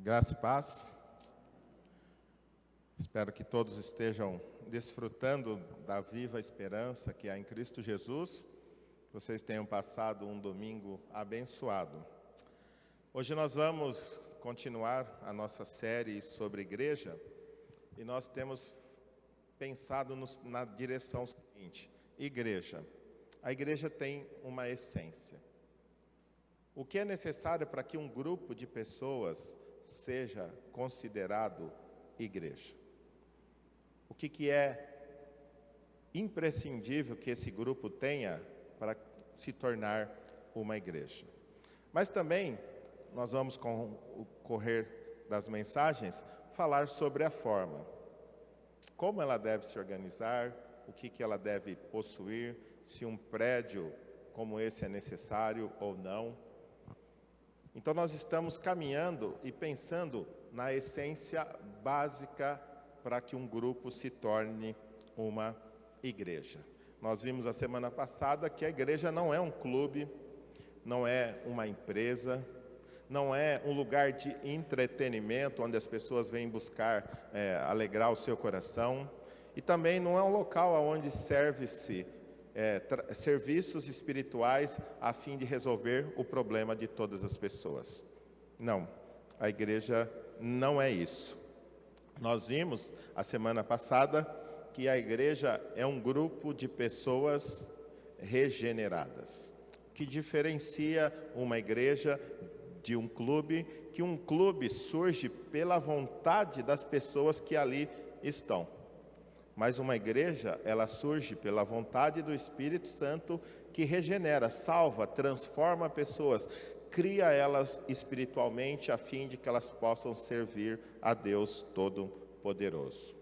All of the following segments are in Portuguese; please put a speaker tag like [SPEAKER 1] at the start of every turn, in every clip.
[SPEAKER 1] Graça e paz. Espero que todos estejam desfrutando da viva esperança que há em Cristo Jesus. Que vocês tenham passado um domingo abençoado. Hoje nós vamos continuar a nossa série sobre igreja e nós temos pensado na direção seguinte: igreja. A igreja tem uma essência. O que é necessário para que um grupo de pessoas seja considerado igreja? O que é imprescindível que esse grupo tenha para se tornar uma igreja? Mas também nós vamos, com o correr das mensagens, falar sobre a forma. Como ela deve se organizar, o que ela deve possuir, se um prédio como esse é necessário ou não. Então nós estamos caminhando e pensando na essência básica para que um grupo se torne uma igreja. Nós vimos a semana passada que a igreja não é um clube, não é uma empresa, não é um lugar de entretenimento onde as pessoas vêm buscar alegrar o seu coração, e também não é um local onde serve-se serviços espirituais a fim de resolver o problema de todas as pessoas. Não, a igreja não é isso. Nós vimos a semana passada que a igreja é um grupo de pessoas regeneradas. O que diferencia uma igreja de um clube, que um clube surge pela vontade das pessoas que ali estão. Mas uma igreja, ela surge pela vontade do Espírito Santo, que regenera, salva, transforma pessoas, cria elas espiritualmente a fim de que elas possam servir a Deus Todo-Poderoso.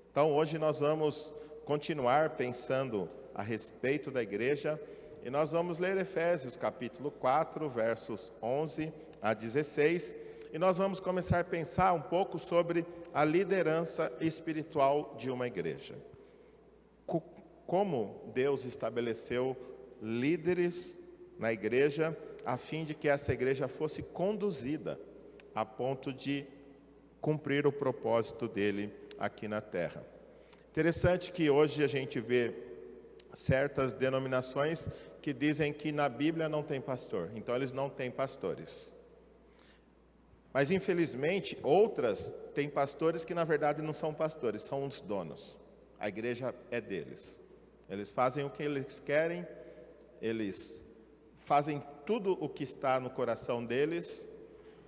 [SPEAKER 1] Então hoje nós vamos continuar pensando a respeito da igreja e nós vamos ler Efésios capítulo 4, versos 11 a 16, e nós vamos começar a pensar um pouco sobre a liderança espiritual de uma igreja. Como Deus estabeleceu líderes na igreja a fim de que essa igreja fosse conduzida a ponto de cumprir o propósito dele aqui na terra. Interessante que hoje a gente vê certas denominações que dizem que na Bíblia não tem pastor, então eles não têm pastores. Mas infelizmente outras têm pastores que na verdade não são pastores, são os donos. A igreja é deles. Eles fazem o que eles querem, eles fazem tudo o que está no coração deles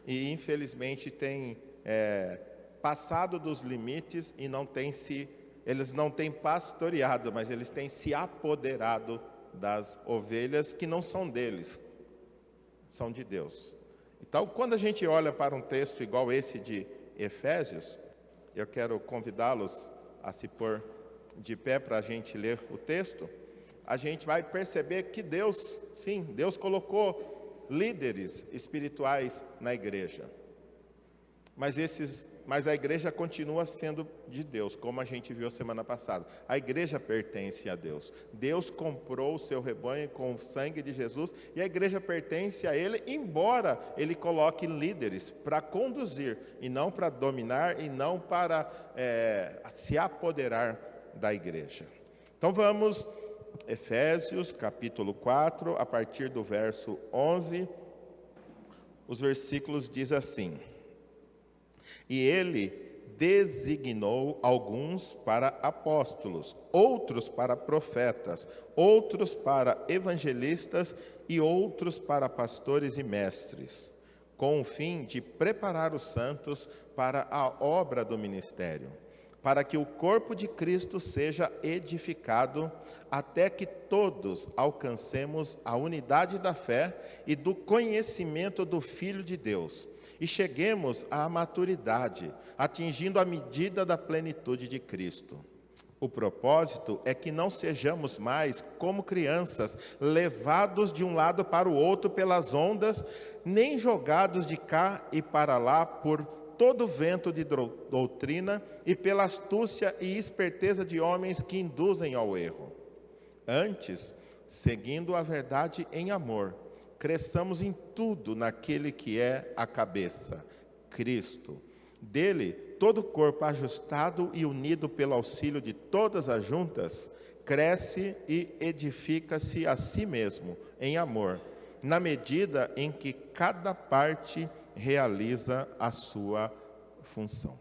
[SPEAKER 1] e infelizmente têm passado dos limites e eles não têm pastoreado, mas eles têm se apoderado das ovelhas que não são deles, são de Deus. Então, quando a gente olha para um texto igual esse de Efésios, eu quero convidá-los a se pôr de pé para a gente ler o texto. A gente vai perceber que Deus, sim, Deus colocou líderes espirituais na igreja. Mas a igreja continua sendo de Deus, como a gente viu semana passada. A igreja pertence a Deus. Deus comprou o seu rebanho com o sangue de Jesus e a igreja pertence a Ele, embora Ele coloque líderes para conduzir e não para dominar e não para se apoderar da igreja. Então vamos, Efésios capítulo 4, a partir do verso 11, os versículos diz assim: E ele designou alguns para apóstolos, outros para profetas, outros para evangelistas e outros para pastores e mestres, com o fim de preparar os santos para a obra do ministério, para que o corpo de Cristo seja edificado até que todos alcancemos a unidade da fé e do conhecimento do Filho de Deus, e cheguemos à maturidade, atingindo a medida da plenitude de Cristo. O propósito é que não sejamos mais como crianças, levados de um lado para o outro pelas ondas, nem jogados de cá e para lá por todo vento de doutrina e pela astúcia e esperteza de homens que induzem ao erro. Antes, seguindo a verdade em amor, cresçamos em tudo naquele que é a cabeça, Cristo. Dele, todo o corpo ajustado e unido pelo auxílio de todas as juntas, cresce e edifica-se a si mesmo em amor, na medida em que cada parte realiza a sua função.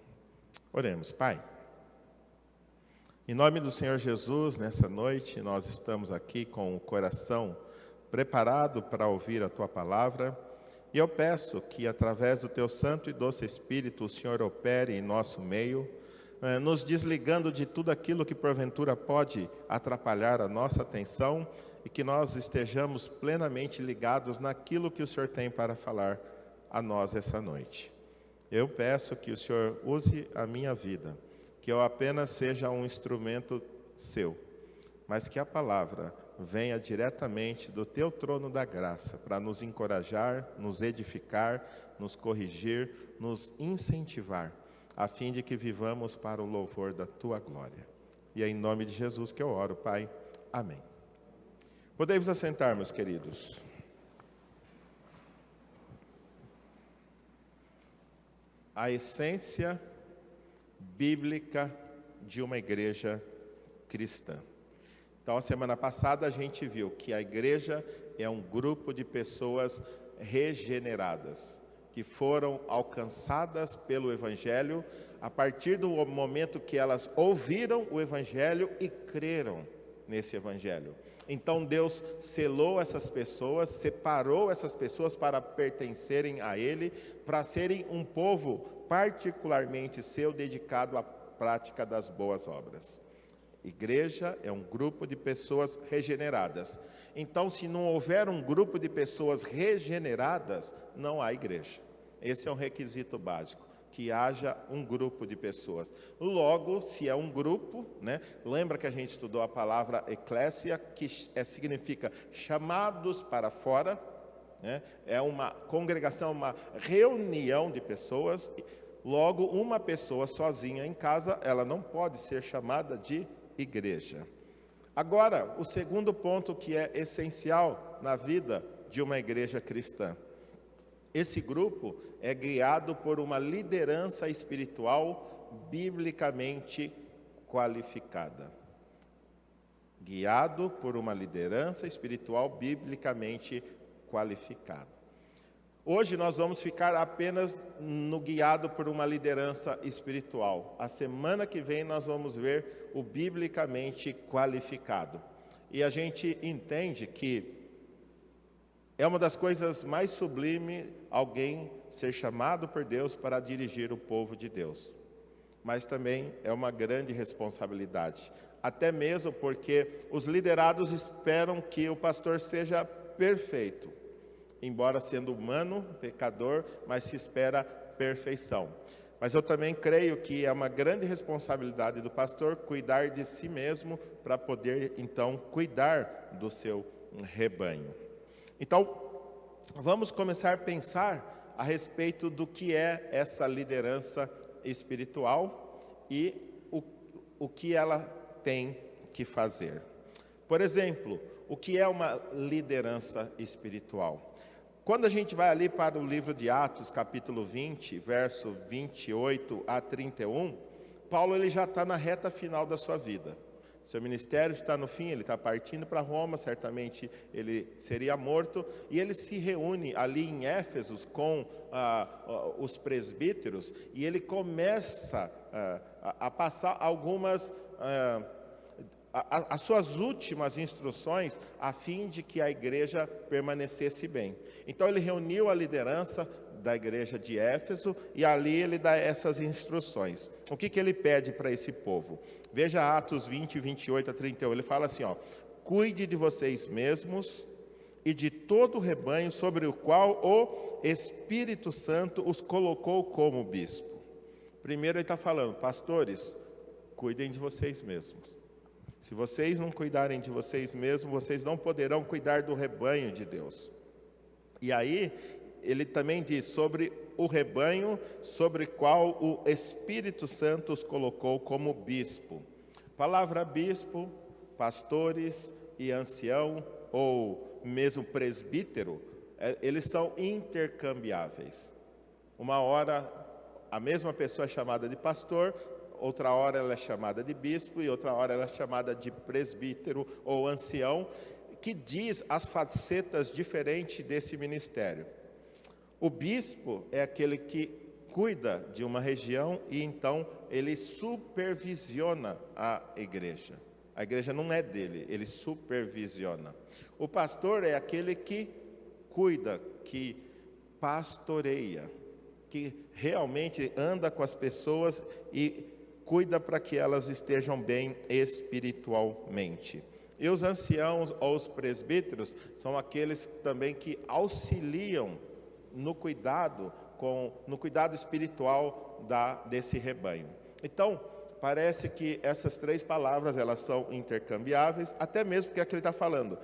[SPEAKER 1] Oremos, Pai. Em nome do Senhor Jesus, nessa noite, nós estamos aqui com o coração preparado para ouvir a Tua palavra, e eu peço que, através do Teu Santo e Doce Espírito, o Senhor opere em nosso meio, nos desligando de tudo aquilo que porventura pode atrapalhar a nossa atenção e que nós estejamos plenamente ligados naquilo que o Senhor tem para falar a nós essa noite. Eu peço que o Senhor use a minha vida, que eu apenas seja um instrumento seu, mas que a palavra venha diretamente do teu trono da graça para nos encorajar, nos edificar, nos corrigir, nos incentivar, a fim de que vivamos para o louvor da tua glória. E é em nome de Jesus que eu oro, Pai. Amém. Podemos assentar, meus queridos. A essência bíblica de uma igreja cristã. Então, a semana passada a gente viu que a igreja é um grupo de pessoas regeneradas, que foram alcançadas pelo Evangelho a partir do momento que elas ouviram o Evangelho e creram nesse Evangelho. Então Deus selou essas pessoas, separou essas pessoas para pertencerem a Ele, para serem um povo particularmente seu, dedicado à prática das boas obras. Igreja é um grupo de pessoas regeneradas. Então, se não houver um grupo de pessoas regeneradas, não há igreja. Esse é um requisito básico, que haja um grupo de pessoas. Logo, se é um grupo, lembra que a gente estudou a palavra eclésia, que significa chamados para fora, é uma congregação, uma reunião de pessoas. Logo, uma pessoa sozinha em casa, ela não pode ser chamada de igreja. Agora, o segundo ponto que é essencial na vida de uma igreja cristã. Esse grupo é guiado por uma liderança espiritual biblicamente qualificada. Guiado por uma liderança espiritual biblicamente qualificada. Hoje nós vamos ficar apenas no guiado por uma liderança espiritual. A semana que vem nós vamos ver o biblicamente qualificado. E a gente entende que é uma das coisas mais sublimes alguém ser chamado por Deus para dirigir o povo de Deus. Mas também é uma grande responsabilidade. Até mesmo porque os liderados esperam que o pastor seja perfeito. Embora sendo humano, pecador, mas se espera perfeição. Mas eu também creio que é uma grande responsabilidade do pastor cuidar de si mesmo para poder, então, cuidar do seu rebanho. Então, vamos começar a pensar a respeito do que é essa liderança espiritual e o que ela tem que fazer. Por exemplo, o que é uma liderança espiritual? Quando a gente vai ali para o livro de Atos, capítulo 20, verso 28 a 31, Paulo ele já está na reta final da sua vida. Seu ministério está no fim, ele está partindo para Roma, certamente ele seria morto, e ele se reúne ali em Éfeso com os presbíteros, e ele começa a passar algumas... as suas últimas instruções a fim de que a igreja permanecesse bem. Então ele reuniu a liderança da igreja de Éfeso e ali ele dá essas instruções. O que ele pede para esse povo? Veja Atos 20, 28 a 31, ele fala assim, cuide de vocês mesmos e de todo o rebanho sobre o qual o Espírito Santo os colocou como bispo. Primeiro ele está falando, pastores, cuidem de vocês mesmos. Se vocês não cuidarem de vocês mesmos, vocês não poderão cuidar do rebanho de Deus. E aí, ele também diz sobre o rebanho sobre qual o Espírito Santo os colocou como bispo. Palavra bispo, pastores e ancião, ou mesmo presbítero, eles são intercambiáveis. Uma hora a mesma pessoa é chamada de pastor, outra hora ela é chamada de bispo e outra hora ela é chamada de presbítero ou ancião, que diz as facetas diferentes desse ministério. O bispo é aquele que cuida de uma região e então ele supervisiona a igreja. A igreja não é dele, ele supervisiona. O pastor é aquele que cuida, que pastoreia, que realmente anda com as pessoas e cuida para que elas estejam bem espiritualmente. E os anciãos ou os presbíteros são aqueles também que auxiliam no cuidado espiritual desse rebanho. Então, parece que essas três palavras elas são intercambiáveis, até mesmo porque aqui ele está falando,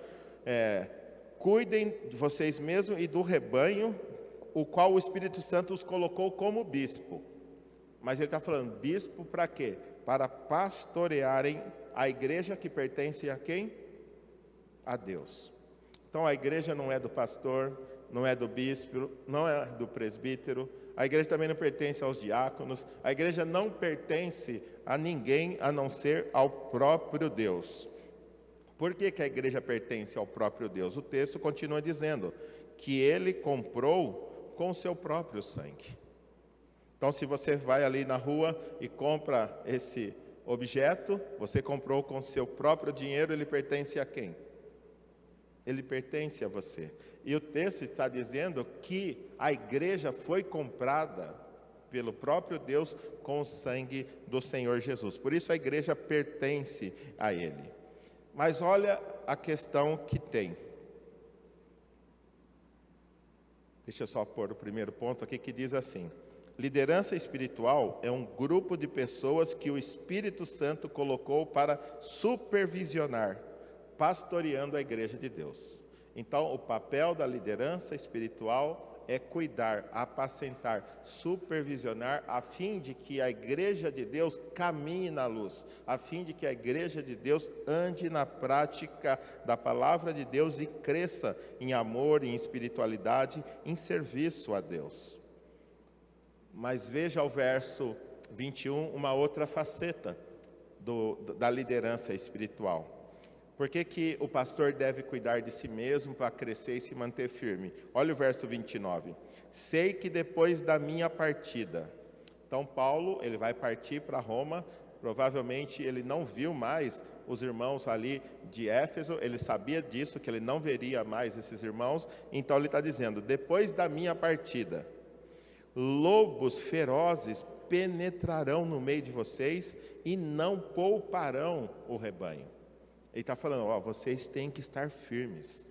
[SPEAKER 1] cuidem de vocês mesmos e do rebanho, o qual o Espírito Santo os colocou como bispo. Mas ele está falando, bispo para quê? Para pastorearem a igreja que pertence a quem? A Deus. Então a igreja não é do pastor, não é do bispo, não é do presbítero, a igreja também não pertence aos diáconos, a igreja não pertence a ninguém a não ser ao próprio Deus. Por que a igreja pertence ao próprio Deus? O texto continua dizendo que ele comprou com o seu próprio sangue. Então, se você vai ali na rua e compra esse objeto, você comprou com o seu próprio dinheiro, ele pertence a quem? Ele pertence a você. E o texto está dizendo que a igreja foi comprada pelo próprio Deus com o sangue do Senhor Jesus. Por isso a igreja pertence a Ele. Mas olha a questão que tem. Deixa eu só pôr o primeiro ponto aqui que diz assim: liderança espiritual é um grupo de pessoas que o Espírito Santo colocou para supervisionar, pastoreando a igreja de Deus. Então, o papel da liderança espiritual é cuidar, apacentar, supervisionar, a fim de que a igreja de Deus caminhe na luz, a fim de que a igreja de Deus ande na prática da palavra de Deus e cresça em amor, em espiritualidade, em serviço a Deus. Mas veja o verso 21, uma outra faceta da liderança espiritual. Por que o pastor deve cuidar de si mesmo para crescer e se manter firme? Olha o verso 29. Sei que depois da minha partida. Então Paulo, ele vai partir para Roma. Provavelmente ele não viu mais os irmãos ali de Éfeso. Ele sabia disso, que ele não veria mais esses irmãos. Então ele está dizendo, depois da minha partida, lobos ferozes penetrarão no meio de vocês e não pouparão o rebanho. Ele está falando, vocês têm que estar firmes.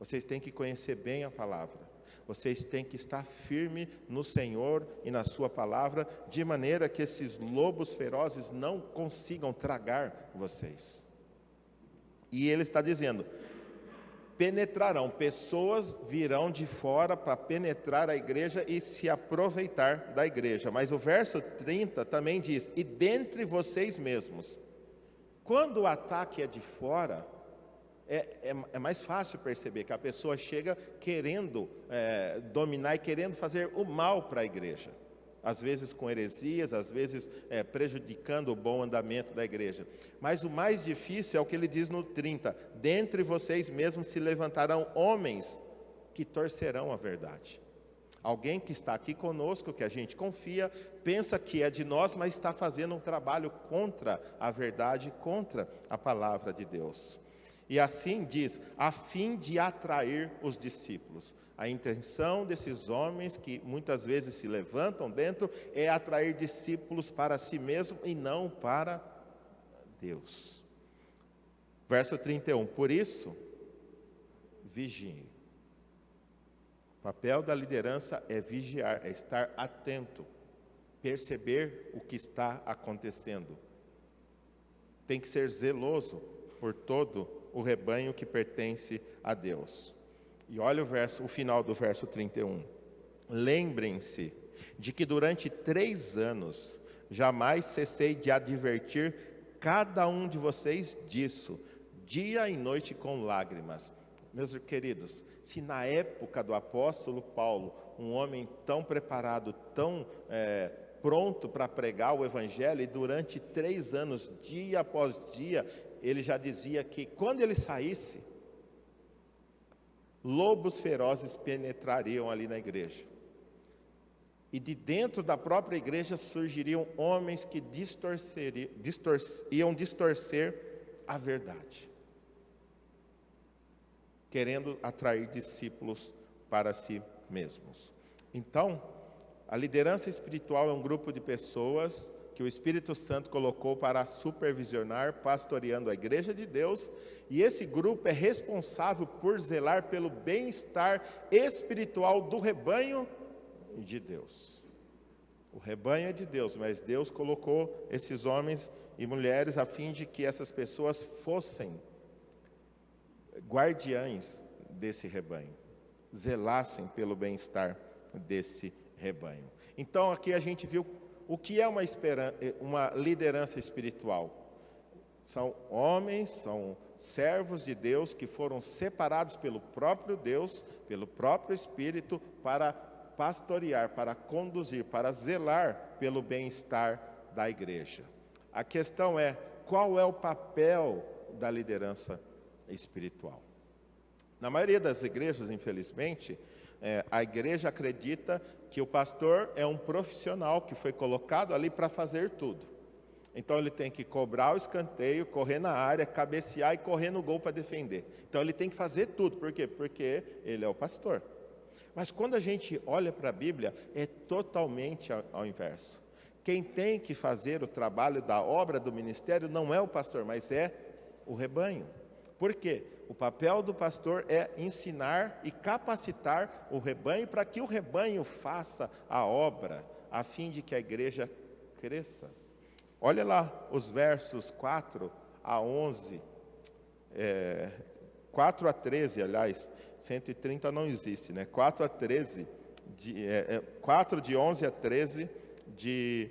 [SPEAKER 1] Vocês têm que conhecer bem a palavra. Vocês têm que estar firmes no Senhor e na sua palavra, de maneira que esses lobos ferozes não consigam tragar vocês. E ele está dizendo, penetrarão, pessoas virão de fora para penetrar a igreja e se aproveitar da igreja. Mas o verso 30 também diz, e dentre vocês mesmos. Quando o ataque é de fora, é mais fácil perceber que a pessoa chega querendo dominar e querendo fazer o mal para a igreja. Às vezes com heresias, às vezes prejudicando o bom andamento da igreja. Mas o mais difícil é o que ele diz no 30. Dentre vocês mesmos se levantarão homens que torcerão a verdade. Alguém que está aqui conosco, que a gente confia, pensa que é de nós, mas está fazendo um trabalho contra a verdade, contra a palavra de Deus. E assim diz, a fim de atrair os discípulos. A intenção desses homens que muitas vezes se levantam dentro é atrair discípulos para si mesmo e não para Deus. Verso 31, por isso, vigiem. O papel da liderança é vigiar, é estar atento, perceber o que está acontecendo. Tem que ser zeloso por todo o rebanho que pertence a Deus. E olha o final do verso 31. Lembrem-se de que durante 3 anos jamais cessei de advertir cada um de vocês disso, dia e noite com lágrimas. Meus queridos, se na época do apóstolo Paulo, um homem tão preparado, tão pronto para pregar o evangelho, e durante 3 anos, dia após dia, ele já dizia que quando ele saísse, lobos ferozes penetrariam ali na igreja. E de dentro da própria igreja surgiriam homens que iam distorcer a verdade, querendo atrair discípulos para si mesmos. Então, a liderança espiritual é um grupo de pessoas que o Espírito Santo colocou para supervisionar, pastoreando a igreja de Deus, e esse grupo é responsável por zelar pelo bem-estar espiritual do rebanho de Deus. O rebanho é de Deus, mas Deus colocou esses homens e mulheres a fim de que essas pessoas fossem guardiães desse rebanho, zelassem pelo bem-estar desse rebanho. Então aqui a gente viu o que é uma liderança espiritual. São homens, são servos de Deus que foram separados pelo próprio Deus, pelo próprio Espírito, para pastorear, para conduzir, para zelar pelo bem-estar da igreja. A questão é, qual é o papel da liderança espiritual? Na maioria das igrejas, infelizmente, a igreja acredita que o pastor é um profissional que foi colocado ali para fazer tudo. Então ele tem que cobrar o escanteio, correr na área, cabecear e correr no gol para defender. Então ele tem que fazer tudo. Por quê? Porque ele é o pastor. Mas quando a gente olha para a Bíblia, é totalmente ao inverso. Quem tem que fazer o trabalho da obra do ministério não é o pastor, mas é o rebanho. Por quê? O papel do pastor é ensinar e capacitar o rebanho para que o rebanho faça a obra, a fim de que a igreja cresça. Olha lá os versos 4 a 11, 4 a 13, aliás, 130 não existe, né? 4 a 13, 4 de 11 a 13 de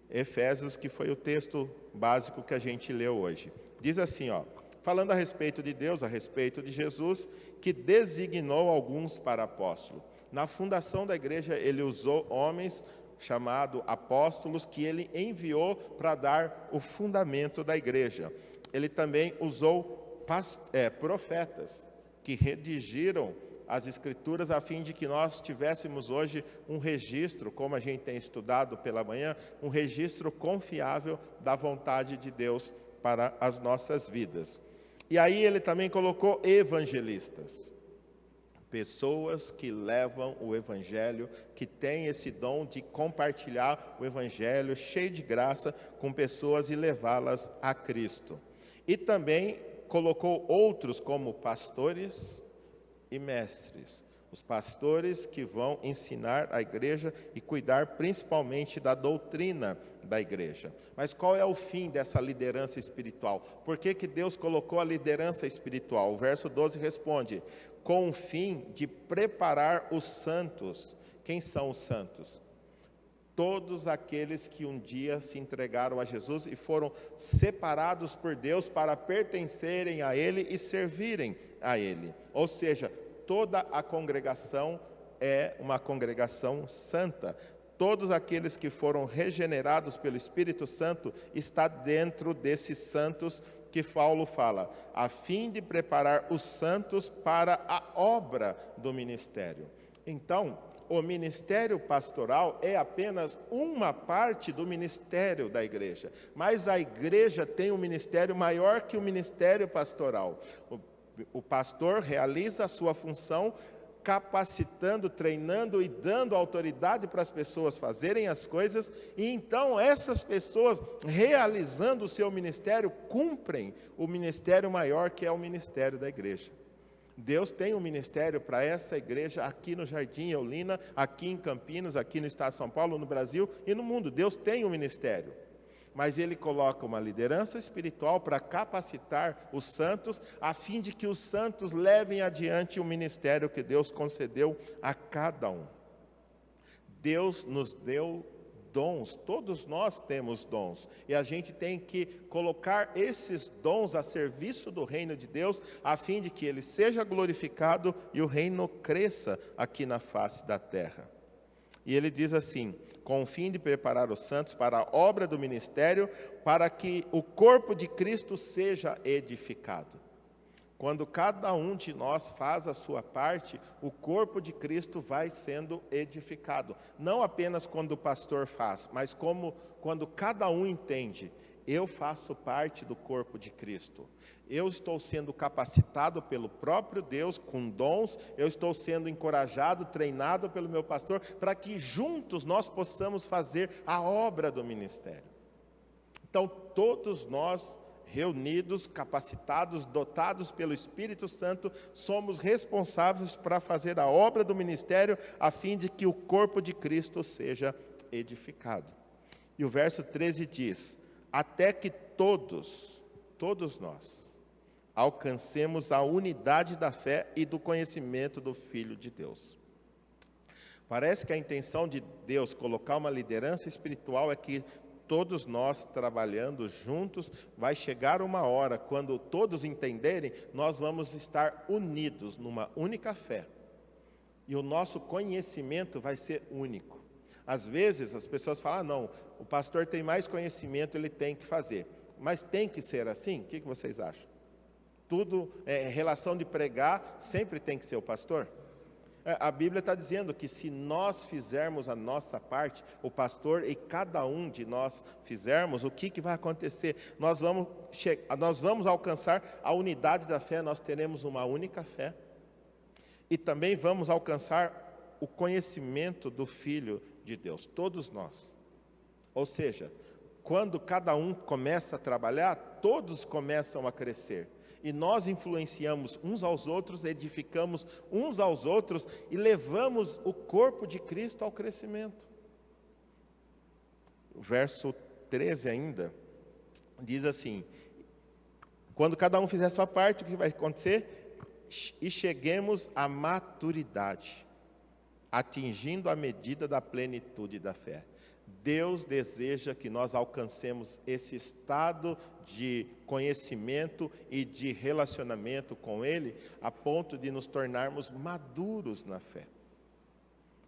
[SPEAKER 1] Efésios, que foi o texto básico que a gente leu hoje. Diz assim, ó: falando a respeito de Deus, a respeito de Jesus, que designou alguns para apóstolo. Na fundação da igreja, ele usou homens chamados apóstolos, que ele enviou para dar o fundamento da igreja. Ele também usou profetas, que redigiram as escrituras a fim de que nós tivéssemos hoje um registro, como a gente tem estudado pela manhã, um registro confiável da vontade de Deus para as nossas vidas. E aí ele também colocou evangelistas, pessoas que levam o evangelho, que têm esse dom de compartilhar o evangelho cheio de graça com pessoas e levá-las a Cristo. E também colocou outros como pastores e mestres, os pastores que vão ensinar a igreja e cuidar principalmente da doutrina da igreja. Mas qual é o fim dessa liderança espiritual? Por que Deus colocou a liderança espiritual? O verso 12 responde: com o fim de preparar os santos. Quem são os santos? Todos aqueles que um dia se entregaram a Jesus e foram separados por Deus para pertencerem a Ele e servirem a Ele. Ou seja, toda a congregação é uma congregação santa. Todos aqueles que foram regenerados pelo Espírito Santo está dentro desses santos que Paulo fala, a fim de preparar os santos para a obra do ministério. Então, o ministério pastoral é apenas uma parte do ministério da igreja, mas a igreja tem um ministério maior que o ministério pastoral. O pastor realiza a sua função capacitando, treinando e dando autoridade para as pessoas fazerem as coisas, e então essas pessoas, realizando o seu ministério, cumprem o ministério maior, que é o ministério da igreja. Deus tem um ministério para essa igreja aqui no Jardim Eulina, aqui em Campinas, aqui no estado de São Paulo, no Brasil e no mundo. Deus tem um ministério, mas Ele coloca uma liderança espiritual para capacitar os santos, a fim de que os santos levem adiante o ministério que Deus concedeu a cada um. Deus nos deu dons, todos nós temos dons, e a gente tem que colocar esses dons a serviço do reino de Deus, a fim de que ele seja glorificado e o reino cresça aqui na face da terra. E ele diz assim: com o fim de preparar os santos para a obra do ministério, para que o corpo de Cristo seja edificado. Quando cada um de nós faz a sua parte, o corpo de Cristo vai sendo edificado. Não apenas quando o pastor faz, mas quando cada um entende: eu faço parte do corpo de Cristo. Eu estou sendo capacitado pelo próprio Deus com dons, eu estou sendo encorajado, treinado pelo meu pastor, para que juntos nós possamos fazer a obra do ministério. Então, todos nós, reunidos, capacitados, dotados pelo Espírito Santo, somos responsáveis para fazer a obra do ministério, a fim de que o corpo de Cristo seja edificado. E o verso 13 diz: até que todos nós, alcancemos a unidade da fé e do conhecimento do Filho de Deus. Parece que a intenção de Deus colocar uma liderança espiritual é que todos nós trabalhando juntos, vai chegar uma hora, quando todos entenderem, nós vamos estar unidos numa única fé. E o nosso conhecimento vai ser único. Às vezes as pessoas falam: não, o pastor tem mais conhecimento, ele tem que fazer. Mas tem que ser assim? O que vocês acham? Tudo, relação de pregar, sempre tem que ser o pastor? A Bíblia está dizendo que se nós fizermos a nossa parte, o pastor e cada um de nós fizermos, o que vai acontecer? Nós vamos alcançar a unidade da fé, nós teremos uma única fé. E também vamos alcançar o conhecimento do Filho de Deus, todos nós. Ou seja, quando cada um começa a trabalhar, todos começam a crescer. E nós influenciamos uns aos outros, edificamos uns aos outros e levamos o corpo de Cristo ao crescimento. O verso 13 ainda diz assim: quando cada um fizer a sua parte, o que vai acontecer? E cheguemos à maturidade, atingindo a medida da plenitude da fé. Deus deseja que nós alcancemos esse estado de conhecimento e de relacionamento com Ele, a ponto de nos tornarmos maduros na fé.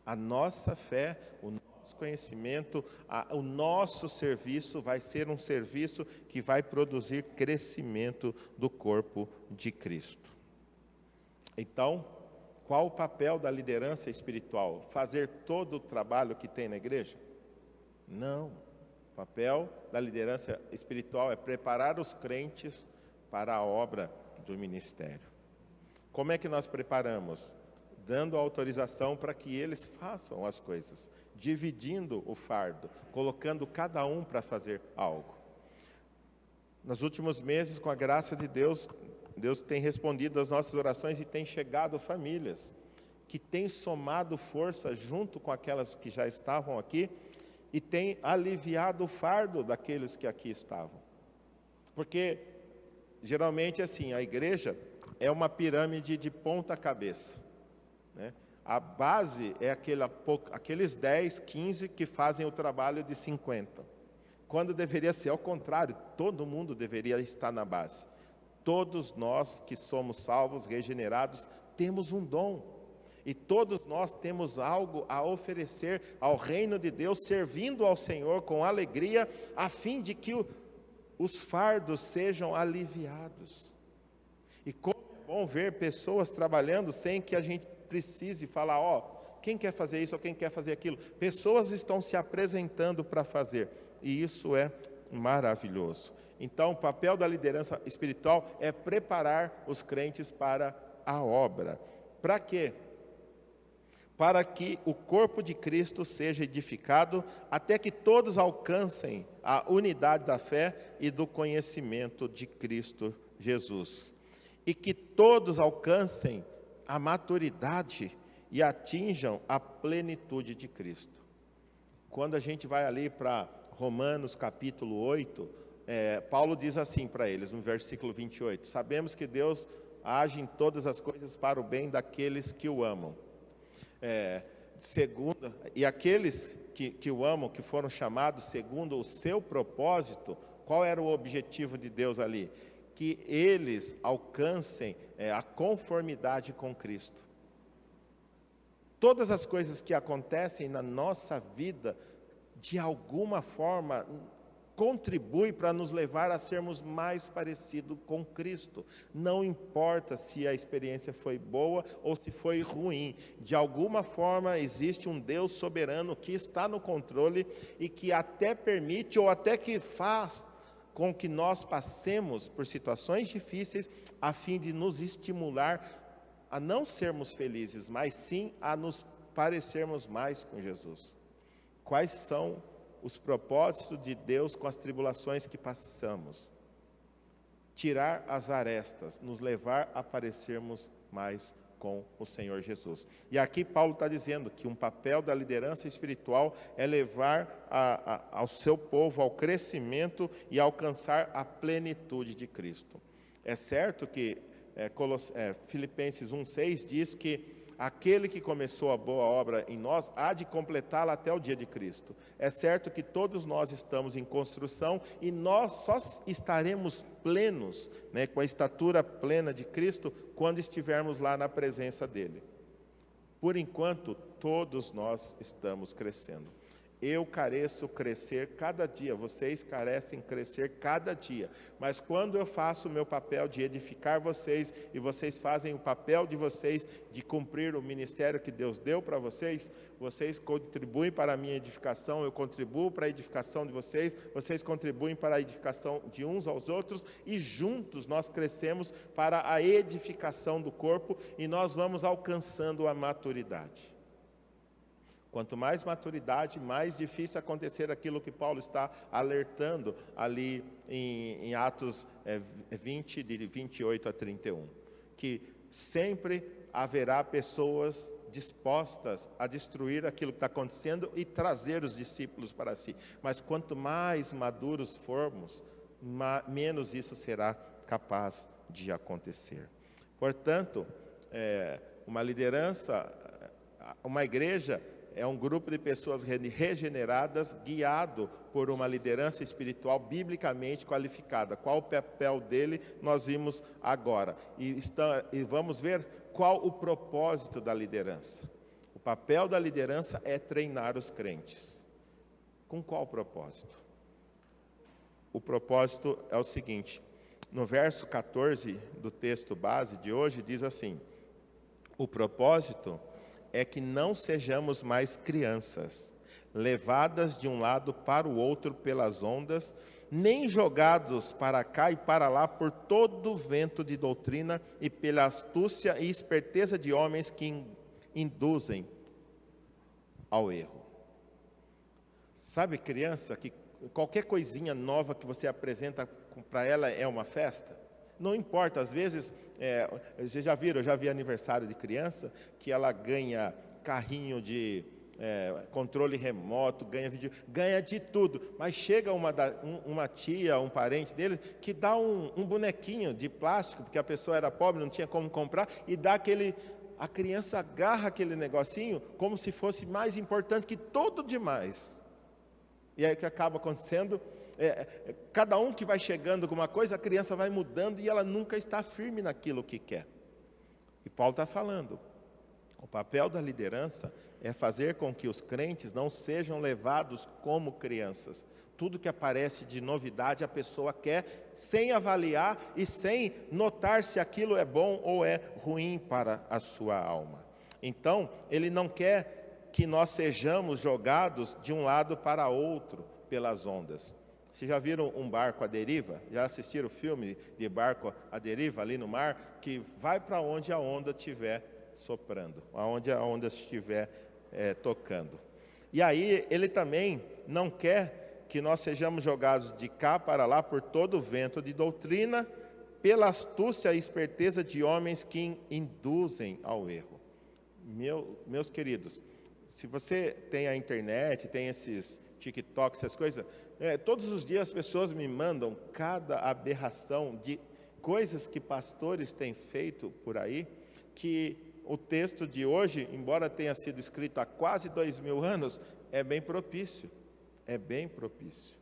[SPEAKER 1] A nossa fé, o nosso conhecimento, o nosso serviço vai ser um serviço que vai produzir crescimento do corpo de Cristo. Então, qual o papel da liderança espiritual? Fazer todo o trabalho que tem na igreja? Não, o papel da liderança espiritual é preparar os crentes para a obra do ministério. Como é que nós preparamos? Dando autorização para que eles façam as coisas, dividindo o fardo, colocando cada um para fazer algo. Nos últimos meses, com a graça de Deus, Deus tem respondido às nossas orações e tem chegado famílias que têm somado força junto com aquelas que já estavam aqui, e tem aliviado o fardo daqueles que aqui estavam. Porque, geralmente, assim, a igreja é uma pirâmide de ponta cabeça, né? A base é aqueles 10, 15 que fazem o trabalho de 50. Quando deveria ser ao contrário, todo mundo deveria estar na base. Todos nós que somos salvos, regenerados, temos um dom. E todos nós temos algo a oferecer ao reino de Deus, servindo ao Senhor com alegria, a fim de que os fardos sejam aliviados. E como é bom ver pessoas trabalhando sem que a gente precise falar: quem quer fazer isso ou quem quer fazer aquilo. Pessoas estão se apresentando para fazer, e isso é maravilhoso. Então, o papel da liderança espiritual é preparar os crentes para a obra. Para quê? Para que o corpo de Cristo seja edificado, até que todos alcancem a unidade da fé e do conhecimento de Cristo Jesus. E que todos alcancem a maturidade e atinjam a plenitude de Cristo. Quando a gente vai ali para Romanos capítulo 8, Paulo diz assim para eles, no versículo 28, sabemos que Deus age em todas as coisas para o bem daqueles que o amam. E aqueles que o amam, que foram chamados segundo o seu propósito, qual era o objetivo de Deus ali? Que eles alcancem a conformidade com Cristo. Todas as coisas que acontecem na nossa vida, de alguma forma, contribui para nos levar a sermos mais parecidos com Cristo. Não importa se a experiência foi boa ou se foi ruim. De alguma forma existe um Deus soberano que está no controle e que até permite ou até que faz com que nós passemos por situações difíceis a fim de nos estimular a não sermos felizes, mas sim a nos parecermos mais com Jesus. Quais são os propósitos de Deus com as tribulações que passamos? Tirar as arestas, nos levar a parecermos mais com o Senhor Jesus. E aqui Paulo está dizendo que um papel da liderança espiritual é levar ao seu povo ao crescimento e alcançar a plenitude de Cristo. É certo que Filipenses 1,6 diz que aquele que começou a boa obra em nós há de completá-la até o dia de Cristo. É certo que todos nós estamos em construção e nós só estaremos plenos, com a estatura plena de Cristo, quando estivermos lá na presença dEle. Por enquanto, todos nós estamos crescendo. Eu careço crescer cada dia, vocês carecem crescer cada dia. Mas quando eu faço o meu papel de edificar vocês, e vocês fazem o papel de vocês de cumprir o ministério que Deus deu para vocês, vocês contribuem para a minha edificação, eu contribuo para a edificação de vocês, vocês contribuem para a edificação de uns aos outros, e juntos nós crescemos para a edificação do corpo, e nós vamos alcançando a maturidade. Quanto mais maturidade, mais difícil acontecer aquilo que Paulo está alertando ali em Atos 20, de 28 a 31. Que sempre haverá pessoas dispostas a destruir aquilo que está acontecendo e trazer os discípulos para si. Mas quanto mais maduros formos, menos isso será capaz de acontecer. Portanto, uma liderança, uma igreja, é um grupo de pessoas regeneradas, guiado por uma liderança espiritual biblicamente qualificada. Qual o papel dele, nós vimos agora. E vamos ver qual o propósito da liderança. O papel da liderança é treinar os crentes. Com qual propósito? O propósito é o seguinte: no verso 14 do texto base de hoje, diz assim: o propósito é que não sejamos mais crianças, levadas de um lado para o outro pelas ondas, nem jogados para cá e para lá por todo o vento de doutrina e pela astúcia e esperteza de homens que induzem ao erro. Sabe, criança, que qualquer coisinha nova que você apresenta para ela é uma festa? Não importa, às vezes, vocês já viram, eu já vi aniversário de criança, que ela ganha carrinho de controle remoto, ganha de tudo, mas chega uma tia, um parente dele, que dá um bonequinho de plástico, porque a pessoa era pobre, não tinha como comprar, e dá a criança agarra aquele negocinho como se fosse mais importante que tudo demais. E aí o que acaba acontecendo? Cada um que vai chegando com uma coisa, a criança vai mudando e ela nunca está firme naquilo que quer. E Paulo está falando, o papel da liderança é fazer com que os crentes não sejam levados como crianças. Tudo que aparece de novidade a pessoa quer, sem avaliar e sem notar se aquilo é bom ou é ruim para a sua alma. Então, ele não quer que nós sejamos jogados de um lado para outro pelas ondas. Vocês já viram um barco à deriva? Já assistiram o filme de barco à deriva ali no mar? Que vai para onde a onda estiver soprando, aonde a onda estiver tocando. E aí ele também não quer que nós sejamos jogados de cá para lá por todo o vento de doutrina, pela astúcia e esperteza de homens que induzem ao erro. Meus queridos, se você tem a internet, tem esses TikTok, essas coisas, todos os dias as pessoas me mandam cada aberração de coisas que pastores têm feito por aí, que o texto de hoje, embora tenha sido escrito há quase 2000 anos, é bem propício. É bem propício.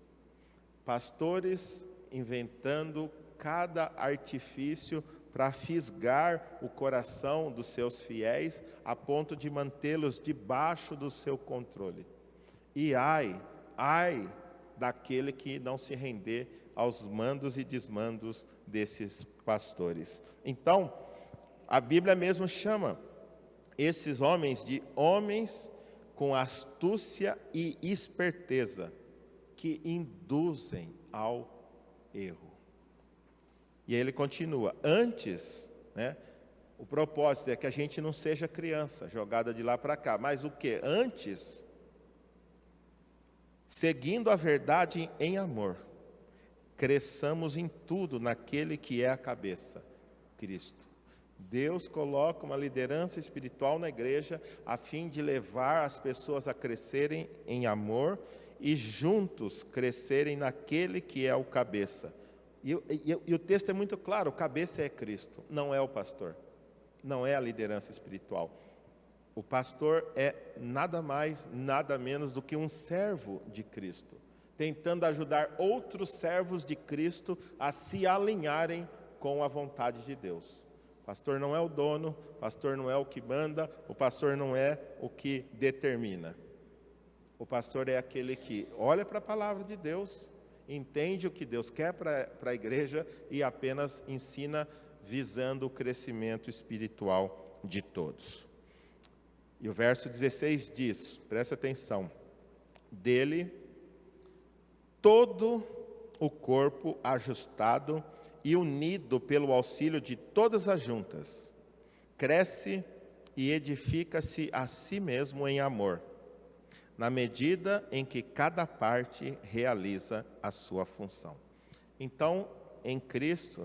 [SPEAKER 1] Pastores inventando cada artifício para fisgar o coração dos seus fiéis, a ponto de mantê-los debaixo do seu controle. E ai daquele que não se render aos mandos e desmandos desses pastores. Então, a Bíblia mesmo chama esses homens de homens com astúcia e esperteza, que induzem ao erro. E aí ele continua, antes, o propósito é que a gente não seja criança, jogada de lá para cá, mas o que? Antes, seguindo a verdade em amor, cresçamos em tudo naquele que é a cabeça, Cristo. Deus coloca uma liderança espiritual na igreja a fim de levar as pessoas a crescerem em amor e juntos crescerem naquele que é o cabeça. E o texto é muito claro, o cabeça é Cristo, não é o pastor, não é a liderança espiritual. O pastor é nada mais, nada menos do que um servo de Cristo, tentando ajudar outros servos de Cristo a se alinharem com a vontade de Deus. O pastor não é o dono, o pastor não é o que manda, o pastor não é o que determina. O pastor é aquele que olha para a palavra de Deus, entende o que Deus quer para a igreja e apenas ensina visando o crescimento espiritual de todos. E o verso 16 diz, presta atenção, dele todo o corpo ajustado e unido pelo auxílio de todas as juntas, cresce e edifica-se a si mesmo em amor, na medida em que cada parte realiza a sua função. Então, em Cristo,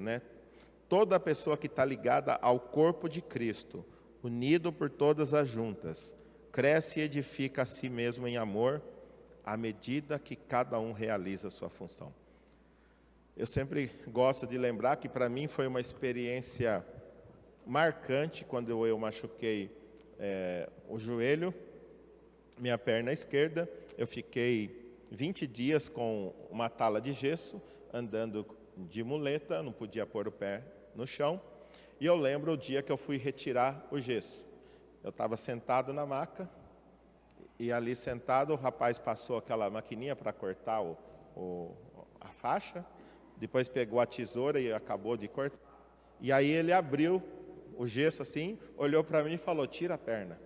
[SPEAKER 1] toda pessoa que está ligada ao corpo de Cristo, unido por todas as juntas, cresce e edifica a si mesmo em amor, à medida que cada um realiza a sua função. Eu sempre gosto de lembrar que para mim foi uma experiência marcante quando eu machuquei o joelho, minha perna esquerda. Eu fiquei 20 dias com uma tala de gesso, andando de muleta, não podia pôr o pé no chão. E eu lembro o dia que eu fui retirar o gesso. Eu estava sentado na maca, e ali sentado o rapaz passou aquela maquininha para cortar a faixa, depois pegou a tesoura e acabou de cortar. E aí ele abriu o gesso assim, olhou para mim e falou, tira a perna.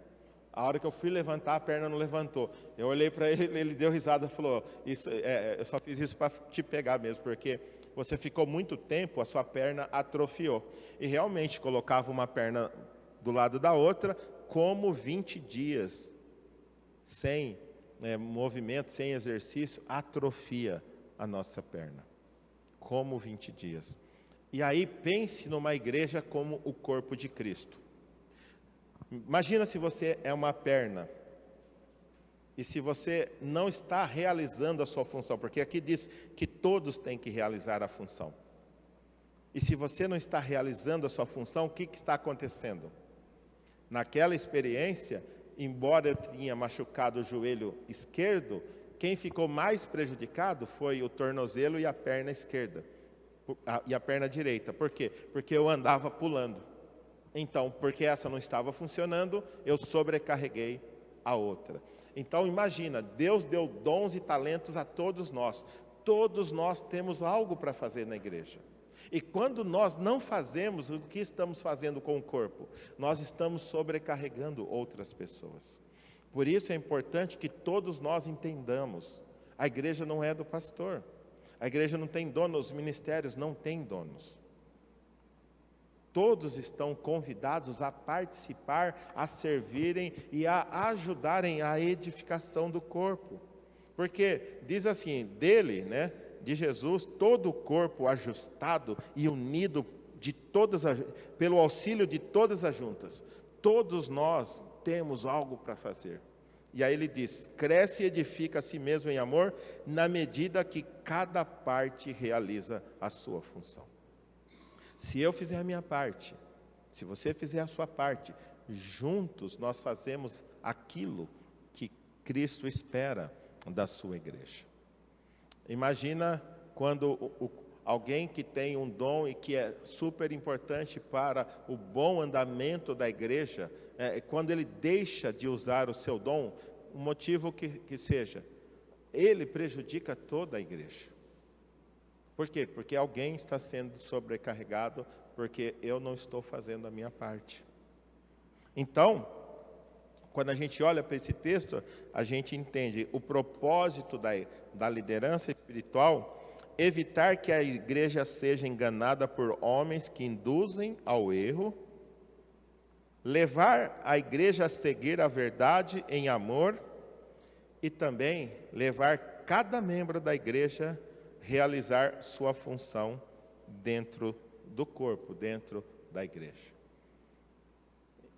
[SPEAKER 1] A hora que eu fui levantar, a perna não levantou. Eu olhei para ele, ele deu risada e falou, eu só fiz isso para te pegar mesmo, porque você ficou muito tempo, a sua perna atrofiou. E realmente colocava uma perna do lado da outra, como 20 dias sem movimento, sem exercício, atrofia a nossa perna. Como 20 dias. E aí pense numa igreja como o corpo de Cristo. Imagina se você é uma perna e se você não está realizando a sua função, porque aqui diz que todos têm que realizar a função. E se você não está realizando a sua função, o que está acontecendo? Naquela experiência, embora eu tinha machucado o joelho esquerdo, quem ficou mais prejudicado foi o tornozelo e a perna esquerda, e a perna direita. Por quê? Porque eu andava pulando. Então, porque essa não estava funcionando, eu sobrecarreguei a outra. Então, imagina, Deus deu dons e talentos a todos nós. Todos nós temos algo para fazer na igreja. E quando nós não fazemos, o que estamos fazendo com o corpo? Nós estamos sobrecarregando outras pessoas. Por isso é importante que todos nós entendamos, a igreja não é do pastor, a igreja não tem dono, os ministérios não têm donos. Todos estão convidados a participar, a servirem e a ajudarem a edificação do corpo. Porque diz assim, dele, de Jesus, todo o corpo ajustado e unido pelo auxílio de todas as juntas. Todos nós temos algo para fazer. E aí ele diz, cresce e edifica a si mesmo em amor, na medida que cada parte realiza a sua função. Se eu fizer a minha parte, se você fizer a sua parte, juntos nós fazemos aquilo que Cristo espera da sua igreja. Imagina quando alguém que tem um dom e que é super importante para o bom andamento da igreja, quando ele deixa de usar o seu dom, o motivo que seja, ele prejudica toda a igreja. Por quê? Porque alguém está sendo sobrecarregado, porque eu não estou fazendo a minha parte. Então, quando a gente olha para esse texto, a gente entende o propósito da liderança espiritual, evitar que a igreja seja enganada por homens que induzem ao erro, levar a igreja a seguir a verdade em amor e também levar cada membro da igreja a realizar sua função dentro do corpo, dentro da igreja.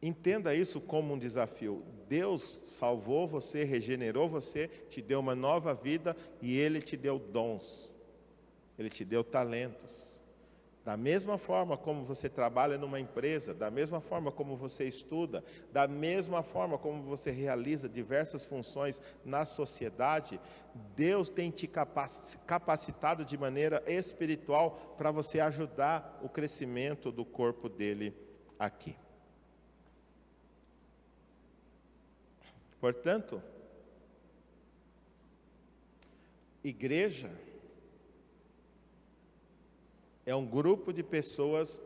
[SPEAKER 1] Entenda isso como um desafio. Deus salvou você, regenerou você, te deu uma nova vida e Ele te deu dons. Ele te deu talentos. Da mesma forma como você trabalha numa empresa, da mesma forma como você estuda, da mesma forma como você realiza diversas funções na sociedade, Deus tem te capacitado de maneira espiritual para você ajudar o crescimento do corpo dele aqui. Portanto, igreja é um grupo de pessoas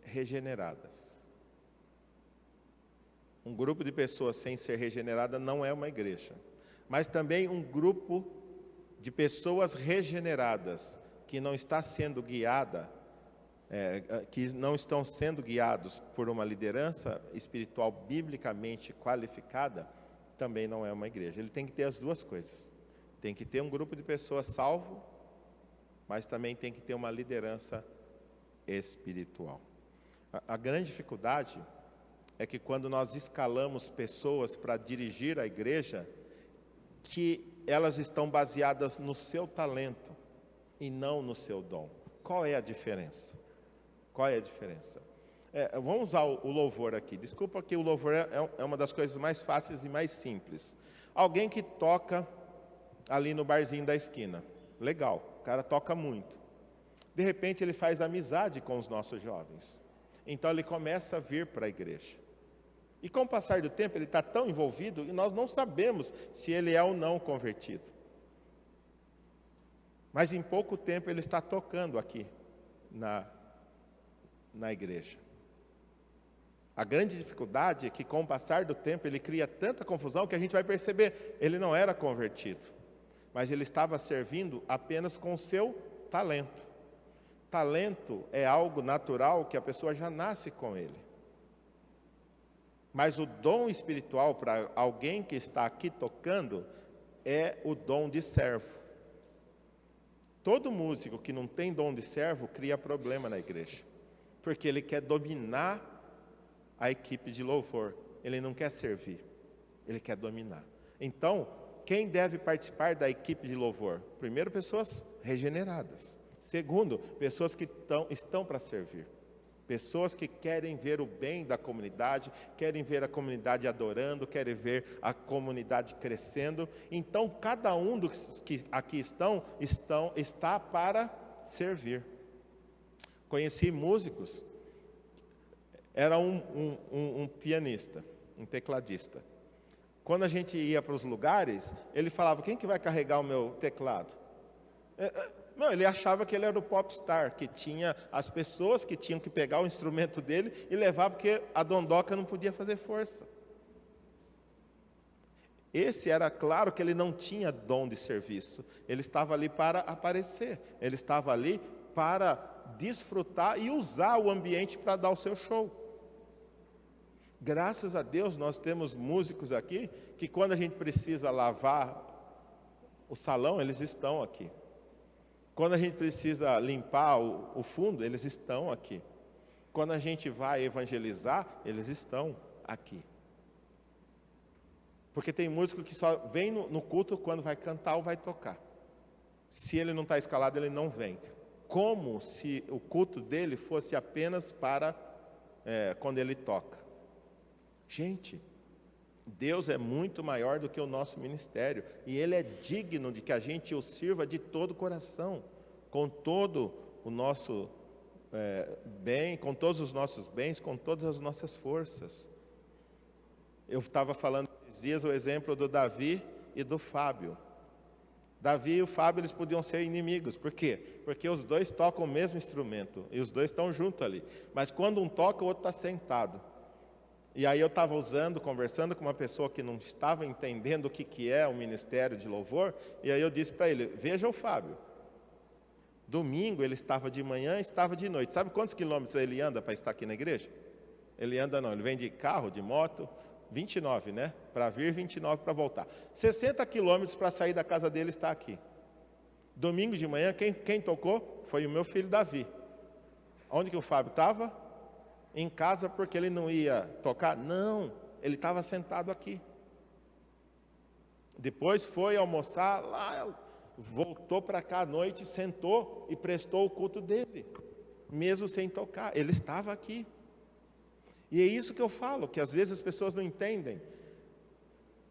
[SPEAKER 1] regeneradas. Um grupo de pessoas sem ser regenerada não é uma igreja. Mas também um grupo de pessoas regeneradas que não está sendo guiada, que não estão sendo guiados por uma liderança espiritual biblicamente qualificada, também não é uma igreja. Ele tem que ter as duas coisas. Tem que ter um grupo de pessoas salvo, mas também tem que ter uma liderança espiritual. A grande dificuldade é que quando nós escalamos pessoas para dirigir a igreja, que elas estão baseadas no seu talento e não no seu dom. Qual é a diferença? Qual é a diferença? Vamos usar o louvor aqui. Desculpa que o louvor é uma das coisas mais fáceis e mais simples. Alguém que toca ali no barzinho da esquina. Legal. O cara toca muito. De repente ele faz amizade com os nossos jovens. Então ele começa a vir para a igreja. E com o passar do tempo ele está tão envolvido e nós não sabemos se ele é ou não convertido. Mas em pouco tempo ele está tocando aqui na igreja. A grande dificuldade é que com o passar do tempo ele cria tanta confusão que a gente vai perceber, ele não era convertido. Mas ele estava servindo apenas com o seu talento. Talento é algo natural que a pessoa já nasce com ele. Mas o dom espiritual para alguém que está aqui tocando é o dom de servo. Todo músico que não tem dom de servo cria problema na igreja. Porque ele quer dominar a equipe de louvor. Ele não quer servir, ele quer dominar. Então, quem deve participar da equipe de louvor? Primeiro, pessoas regeneradas. Segundo, pessoas que estão para servir. Pessoas que querem ver o bem da comunidade, querem ver a comunidade adorando, querem ver a comunidade crescendo. Então, cada um dos que aqui está para servir. Conheci músicos, era um pianista, um tecladista. Quando a gente ia para os lugares, ele falava, quem que vai carregar o meu teclado? Não, ele achava que ele era o popstar, que tinha as pessoas que tinham que pegar o instrumento dele e levar, porque a dondoca não podia fazer força. Esse era claro que ele não tinha dom de serviço, ele estava ali para aparecer, ele estava ali para desfrutar e usar o ambiente para dar o seu show. Graças a Deus nós temos músicos aqui que quando a gente precisa lavar o salão, eles estão aqui. Quando a gente precisa limpar o fundo, eles estão aqui. Quando a gente vai evangelizar, eles estão aqui. Porque tem músico que só vem no culto quando vai cantar ou vai tocar. Se ele não está escalado, ele não vem. Como se o culto dele fosse apenas para quando ele toca. Gente, Deus é muito maior do que o nosso ministério, e Ele é digno de que a gente o sirva de todo o coração, com todo o nosso bem, com todos os nossos bens, com todas as nossas forças. Eu estava falando esses dias o exemplo do Davi e do Fábio. Davi e o Fábio, eles podiam ser inimigos. Por quê? Porque os dois tocam o mesmo instrumento, e os dois estão juntos ali. Mas quando um toca, o outro está sentado. E aí eu estava conversando com uma pessoa que não estava entendendo o que é o ministério de louvor, e aí eu disse para ele, veja o Fábio. Domingo ele estava de manhã, estava de noite. Sabe quantos quilômetros ele anda para estar aqui na igreja? Ele vem de carro, de moto, 29, né? Para vir, 29 para voltar. 60 quilômetros para sair da casa dele está aqui. Domingo de manhã, quem tocou? Foi o meu filho Davi. Onde que o Fábio estava? Em casa, porque ele não ia tocar? Não, ele estava sentado aqui. Depois foi almoçar lá, voltou para cá à noite, sentou e prestou o culto dele, mesmo sem tocar. Ele estava aqui. E é isso que eu falo, que às vezes as pessoas não entendem.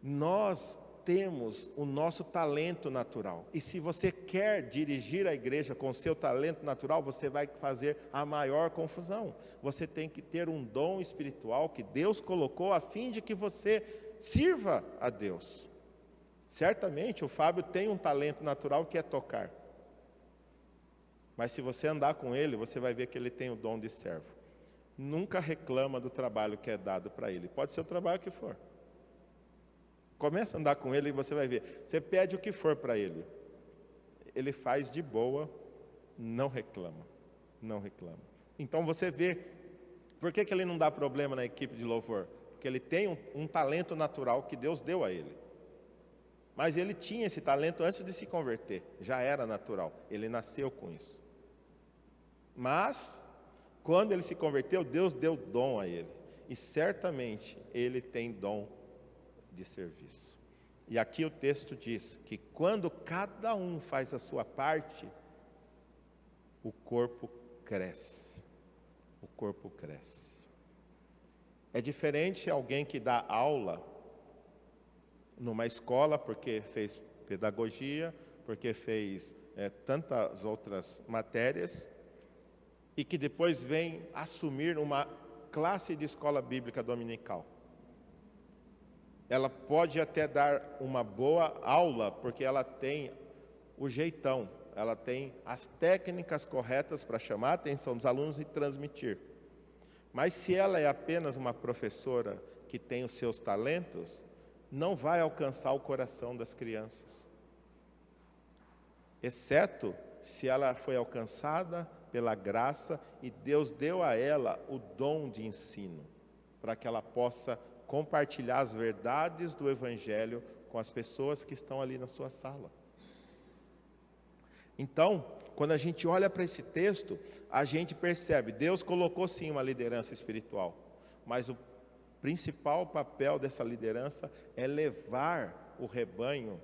[SPEAKER 1] Nós temos o nosso talento natural. E se você quer dirigir a igreja com o seu talento natural, você vai fazer a maior confusão. Você tem que ter um dom espiritual que Deus colocou a fim de que você sirva a Deus. Certamente o Fábio tem um talento natural que é tocar. Mas se você andar com ele, você vai ver que ele tem o dom de servo. Nunca reclama do trabalho que é dado para ele. Pode ser o trabalho que for. Começa a andar com ele e você vai ver. Você pede o que for para ele. Ele faz de boa, não reclama. Não reclama. Então você vê, por que ele não dá problema na equipe de louvor? Porque ele tem um talento natural que Deus deu a ele. Mas ele tinha esse talento antes de se converter. Já era natural. Ele nasceu com isso. Mas, quando ele se converteu, Deus deu dom a ele. E certamente ele tem dom de serviço. E aqui o texto diz que quando cada um faz a sua parte, o corpo cresce. O corpo cresce. É diferente alguém que dá aula numa escola, porque fez pedagogia, porque fez tantas outras matérias, e que depois vem assumir uma classe de escola bíblica dominical. Ela pode até dar uma boa aula, porque ela tem o jeitão, ela tem as técnicas corretas para chamar a atenção dos alunos e transmitir. Mas se ela é apenas uma professora que tem os seus talentos, não vai alcançar o coração das crianças. Exceto se ela foi alcançada pela graça e Deus deu a ela o dom de ensino, para que ela possa compartilhar as verdades do Evangelho com as pessoas que estão ali na sua sala. Então, quando a gente olha para esse texto, a gente percebe, Deus colocou sim uma liderança espiritual, mas o principal papel dessa liderança é levar o rebanho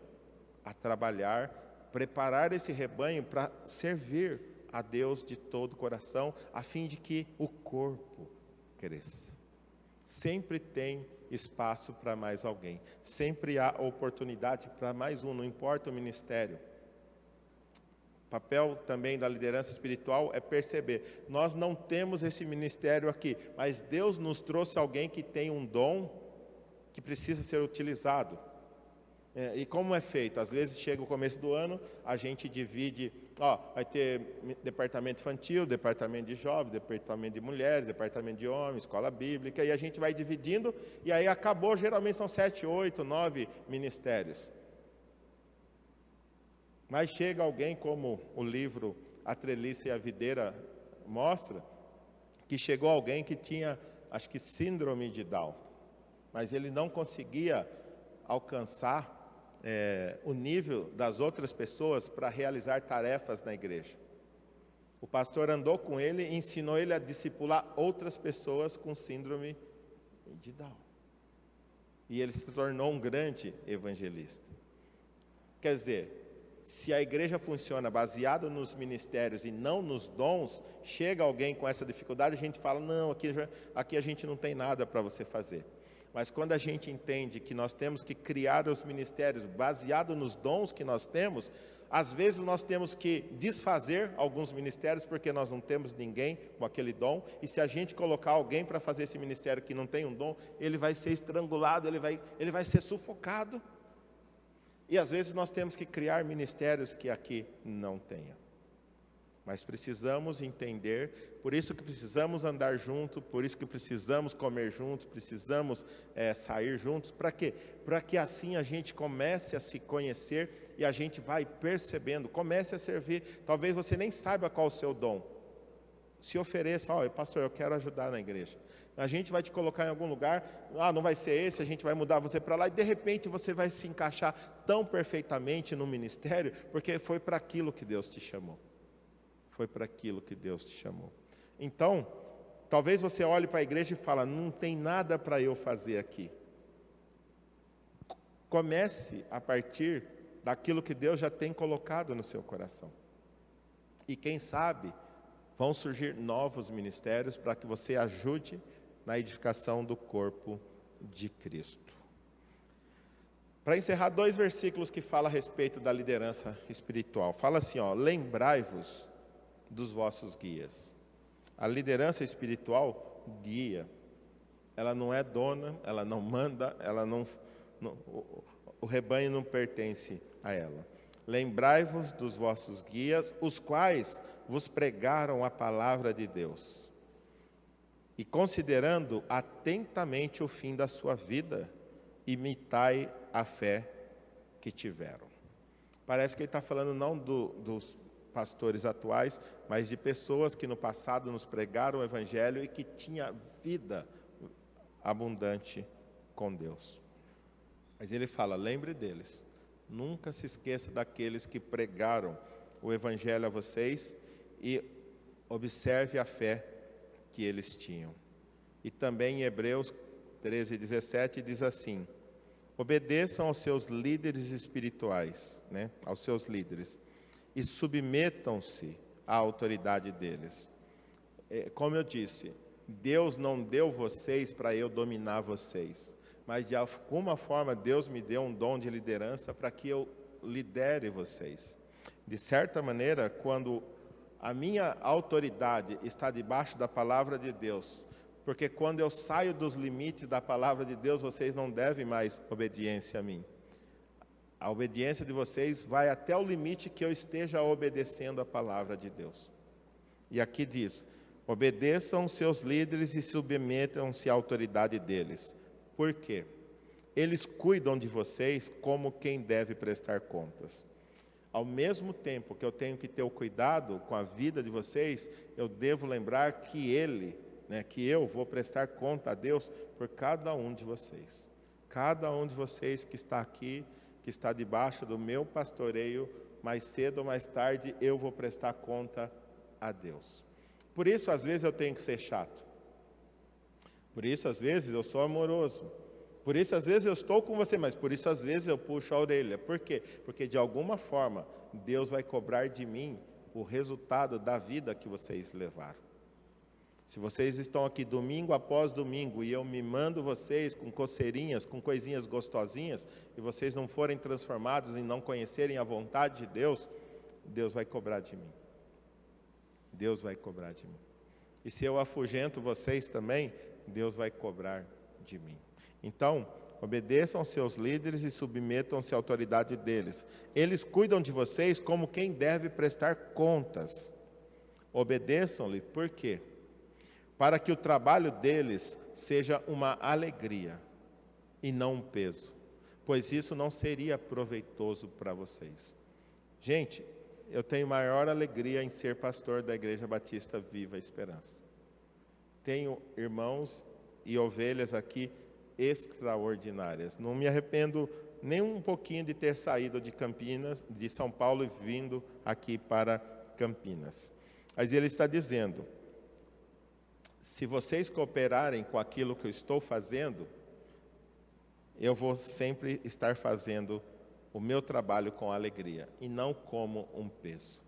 [SPEAKER 1] a trabalhar, preparar esse rebanho para servir a Deus de todo o coração, a fim de que o corpo cresça. Sempre tem espaço para mais alguém, sempre há oportunidade para mais um, não importa o ministério. O papel também da liderança espiritual é perceber, nós não temos esse ministério aqui, mas Deus nos trouxe alguém que tem um dom que precisa ser utilizado. E como é feito? Às vezes chega o começo do ano, a gente divide, vai ter departamento infantil, departamento de jovens, departamento de mulheres, departamento de homens, escola bíblica, e a gente vai dividindo, e aí acabou, geralmente são 7, 8, 9 ministérios. Mas chega alguém, como o livro A Treliça e a Videira mostra, que chegou alguém que tinha, acho que síndrome de Down, mas ele não conseguia alcançar o nível das outras pessoas para realizar tarefas na igreja. O pastor andou com ele e ensinou ele a discipular outras pessoas com síndrome de Down. E ele se tornou um grande evangelista. Quer dizer, se a igreja funciona baseada nos ministérios e não nos dons, chega alguém com essa dificuldade, a gente fala, não, aqui a gente não tem nada para você fazer. Mas quando a gente entende que nós temos que criar os ministérios baseado nos dons que nós temos, às vezes nós temos que desfazer alguns ministérios porque nós não temos ninguém com aquele dom. E se a gente colocar alguém para fazer esse ministério que não tem um dom, ele vai ser estrangulado, ele vai ser sufocado. E às vezes nós temos que criar ministérios que aqui não tenha. Mas precisamos entender, por isso que precisamos andar junto, por isso que precisamos comer juntos, precisamos sair juntos. Para quê? Para que assim a gente comece a se conhecer e a gente vai percebendo, comece a servir. Talvez você nem saiba qual o seu dom. Se ofereça, pastor, eu quero ajudar na igreja. A gente vai te colocar em algum lugar, não vai ser esse, a gente vai mudar você para lá, e de repente você vai se encaixar tão perfeitamente no ministério, porque foi para aquilo que Deus te chamou. Foi para aquilo que Deus te chamou. Então, talvez você olhe para a igreja e fale, não tem nada para eu fazer aqui. Comece a partir daquilo que Deus já tem colocado no seu coração. E quem sabe, vão surgir novos ministérios para que você ajude na edificação do corpo de Cristo. Para encerrar, 2 versículos que falam a respeito da liderança espiritual. Fala assim, lembrai-vos dos vossos guias. A liderança espiritual guia. Ela não é dona, ela não manda, o rebanho não pertence a ela. Lembrai-vos dos vossos guias, os quais vos pregaram a palavra de Deus. E considerando atentamente o fim da sua vida, imitai a fé que tiveram. Parece que ele está falando não dos pastores atuais, mas de pessoas que no passado nos pregaram o Evangelho e que tinham vida abundante com Deus. Mas ele fala, lembre deles, nunca se esqueça daqueles que pregaram o Evangelho a vocês e observe a fé que eles tinham. E também em Hebreus 13:17 diz assim, obedeçam aos seus líderes espirituais, aos seus líderes, e submetam-se à autoridade deles. Como eu disse, Deus não deu vocês para eu dominar vocês, mas de alguma forma Deus me deu um dom de liderança para que eu lidere vocês. De certa maneira, quando a minha autoridade está debaixo da palavra de Deus, porque quando eu saio dos limites da palavra de Deus, vocês não devem mais obediência a mim. A obediência de vocês vai até o limite que eu esteja obedecendo a palavra de Deus. E aqui diz, obedeçam seus líderes e submetam-se à autoridade deles. Por quê? Eles cuidam de vocês como quem deve prestar contas. Ao mesmo tempo que eu tenho que ter o cuidado com a vida de vocês, eu devo lembrar que que eu vou prestar conta a Deus por cada um de vocês. Cada um de vocês que está aqui, que está debaixo do meu pastoreio, mais cedo ou mais tarde, eu vou prestar conta a Deus. Por isso, às vezes, eu tenho que ser chato. Por isso, às vezes, eu sou amoroso. Por isso, às vezes, eu estou com você, mas por isso, às vezes, eu puxo a orelha. Por quê? Porque, de alguma forma, Deus vai cobrar de mim o resultado da vida que vocês levaram. Se vocês estão aqui domingo após domingo e eu me mando vocês com coceirinhas, com coisinhas gostosinhas, e vocês não forem transformados e não conhecerem a vontade de Deus, Deus vai cobrar de mim. Deus vai cobrar de mim. E se eu afugento vocês também, Deus vai cobrar de mim. Então, obedeçam aos seus líderes e submetam-se à autoridade deles. Eles cuidam de vocês como quem deve prestar contas. Obedeçam-lhe, por quê? Para que o trabalho deles seja uma alegria e não um peso, pois isso não seria proveitoso para vocês. Gente, eu tenho maior alegria em ser pastor da Igreja Batista Viva Esperança. Tenho irmãos e ovelhas aqui extraordinárias. Não me arrependo nem um pouquinho de ter saído de Campinas, de São Paulo, e vindo aqui para Campinas. Mas ele está dizendo, se vocês cooperarem com aquilo que eu estou fazendo, eu vou sempre estar fazendo o meu trabalho com alegria, e não como um peso.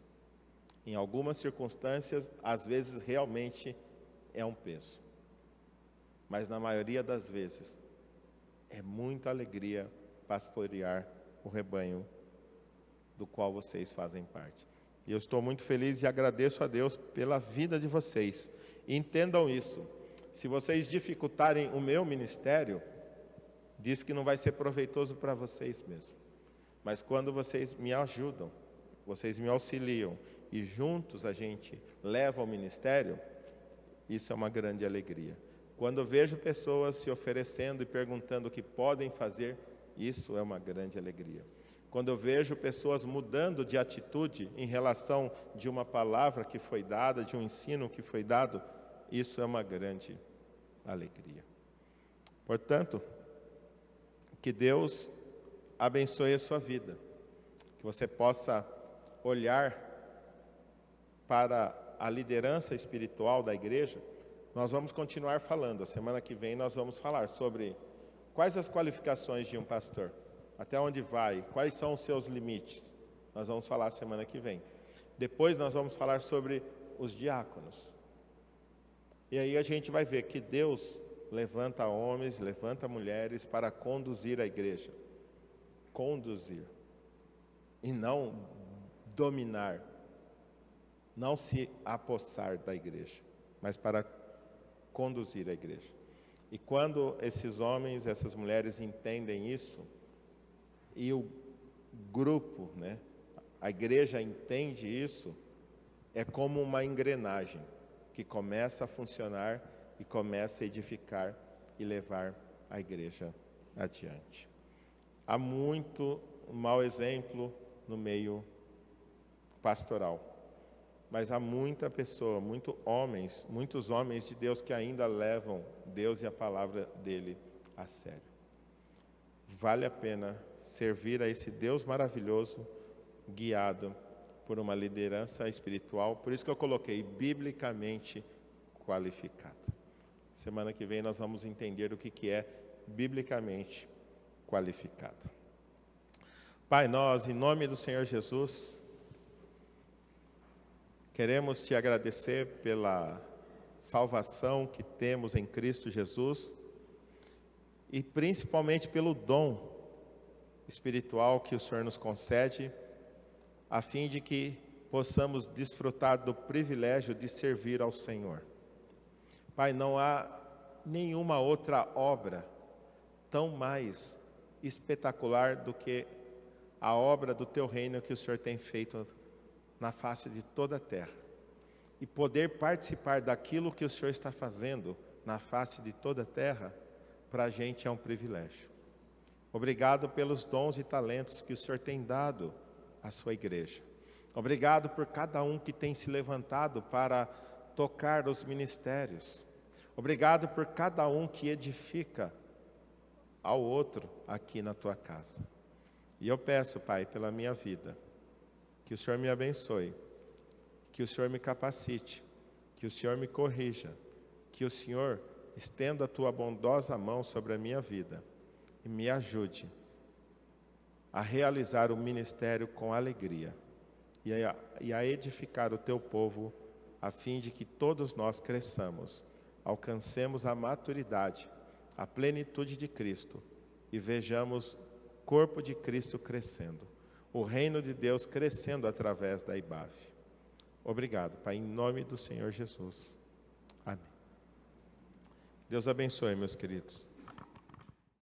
[SPEAKER 1] Em algumas circunstâncias, às vezes, realmente é um peso. Mas na maioria das vezes, É muita alegria pastorear o rebanho do qual vocês fazem parte. E eu estou muito feliz e agradeço a Deus pela vida de vocês. E entendam isso. Se vocês dificultarem o meu ministério, diz que não vai ser proveitoso para vocês mesmo. Mas quando vocês me ajudam, vocês me auxiliam e juntos a gente leva ao ministério, isso é uma grande alegria. Quando eu vejo pessoas se oferecendo e perguntando o que podem fazer, isso é uma grande alegria. Quando eu vejo pessoas mudando de atitude em relação de uma palavra que foi dada, de um ensino que foi dado, isso é uma grande alegria. Portanto, que Deus abençoe a sua vida, que você possa olhar para a liderança espiritual da igreja. Nós vamos continuar falando, a semana que vem nós vamos falar sobre quais as qualificações de um pastor, até onde vai, quais são os seus limites. Nós vamos falar semana que vem. Depois nós vamos falar sobre os diáconos. E aí a gente vai ver que Deus levanta homens, levanta mulheres para conduzir a igreja. Conduzir. E não dominar. Não se apossar da igreja, mas para conduzir a igreja. E quando esses homens, essas mulheres entendem isso, e o grupo, a igreja entende isso, é como uma engrenagem que começa a funcionar e começa a edificar e levar a igreja adiante. Há muito mau exemplo no meio pastoral, mas há muita pessoa, muitos homens de Deus que ainda levam Deus e a palavra dele a sério. Vale a pena servir a esse Deus maravilhoso, guiado por uma liderança espiritual, por isso que eu coloquei biblicamente qualificado. Semana que vem nós vamos entender o que é biblicamente qualificado. Pai, nós, em nome do Senhor Jesus, queremos te agradecer pela salvação que temos em Cristo Jesus e principalmente pelo dom espiritual que o Senhor nos concede, a fim de que possamos desfrutar do privilégio de servir ao Senhor. Pai, não há nenhuma outra obra tão mais espetacular do que a obra do Teu reino que o Senhor tem feito na face de toda a terra. E poder participar daquilo que o Senhor está fazendo na face de toda a terra, para a gente é um privilégio. Obrigado pelos dons e talentos que o Senhor tem dado à sua igreja. Obrigado por cada um que tem se levantado para tocar os ministérios. Obrigado por cada um que edifica ao outro aqui na tua casa. E eu peço, Pai, pela minha vida, que o Senhor me abençoe, que o Senhor me capacite, que o Senhor me corrija, que o Senhor estenda a tua bondosa mão sobre a minha vida e me ajude a realizar o ministério com alegria e a edificar o teu povo, a fim de que todos nós cresçamos, alcancemos a maturidade, a plenitude de Cristo e vejamos o corpo de Cristo crescendo, o reino de Deus crescendo através da IBAV. Obrigado, Pai, em nome do Senhor Jesus. Amém. Deus abençoe, meus queridos.